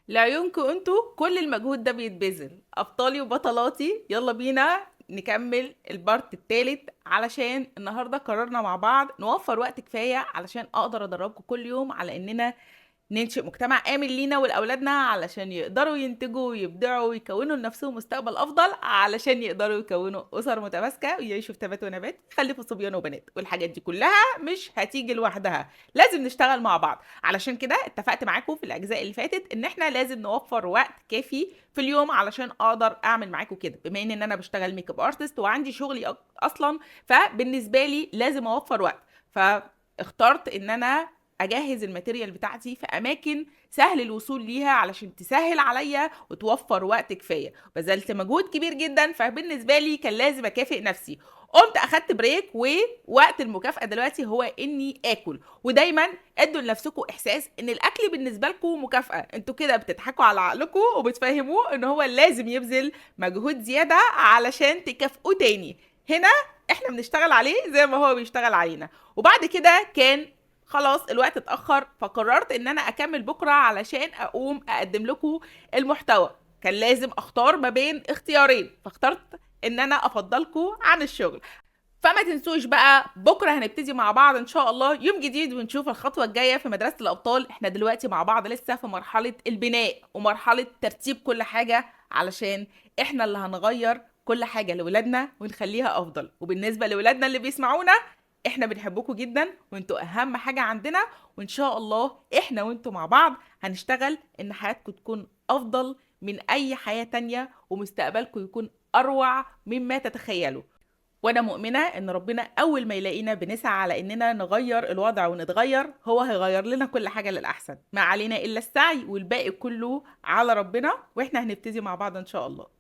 لعيونكم انتوا كل المجهود ده بيتبذل. ابطالي وبطلاتي، يلا بينا نكمل البارت التالت، علشان النهارده قررنا مع بعض نوفر وقت كفايه علشان اقدر ادربكم كل يوم على اننا ننشئ مجتمع آمن لينا ولأولادنا، علشان يقدروا ينتجوا ويبدعوا ويكونوا لنفسهم مستقبل أفضل، علشان يقدروا يكونوا أسر متماسكة ويعيشوا في تبات ونبات، يخلفوا صبيان وبنات. والحاجات دي كلها مش هتيجي لوحدها، لازم نشتغل مع بعض. علشان كده اتفقت معاكم في الأجزاء اللي فاتت إن احنا لازم نوفر وقت كافي في اليوم علشان أقدر أعمل معاكم كده، بما إن أنا بشتغل ميك اب ارتست وعندي شغلي أصلا، فبالنسبة لي لازم أوفر وقت. فاخترت إن أنا اجهز الماتيريال بتاعتي في اماكن سهل الوصول ليها علشان تسهل عليا وتوفر وقت كفايه. بذلت مجهود كبير جدا، فبالنسبه لي كان لازم اكافئ نفسي. قمت اخدت بريك، ووقت المكافاه دلوقتي هو اني اكل. ودايما ادوا لنفسكم احساس ان الاكل بالنسبه لكم مكافاه، انتوا كده بتضحكوا على عقلكم وبتفهموه ان هو لازم يبذل مجهود زياده علشان تكافئوه تاني. هنا احنا بنشتغل عليه زي ما هو بيشتغل علينا. وبعد كده كان خلاص الوقت اتأخر، فقررت ان انا اكمل بكرة علشان اقوم اقدم لكم المحتوى. كان لازم اختار ما بين اختيارين، فاخترت ان انا افضلكم عن الشغل. فما تنسوش بقى بكرة هنبتدي مع بعض ان شاء الله يوم جديد، ونشوف الخطوة الجاية في مدرسة الابطال. احنا دلوقتي مع بعض لسه في مرحلة البناء ومرحلة ترتيب كل حاجة، علشان احنا اللي هنغير كل حاجة لولادنا ونخليها افضل. وبالنسبة لولادنا اللي بيسمعونا، احنا بنحبكم جدا وانتوا اهم حاجة عندنا، وان شاء الله احنا وانتوا مع بعض هنشتغل ان حياتكم تكون افضل من اي حياة تانية، ومستقبلكم يكون اروع مما تتخيلوا. وانا مؤمنة ان ربنا اول ما يلاقينا بنسعى على اننا نغير الوضع ونتغير، هو هيغير لنا كل حاجة للأحسن. ما علينا الا السعي، والباقي كله على ربنا، واحنا هنبتدي مع بعض ان شاء الله.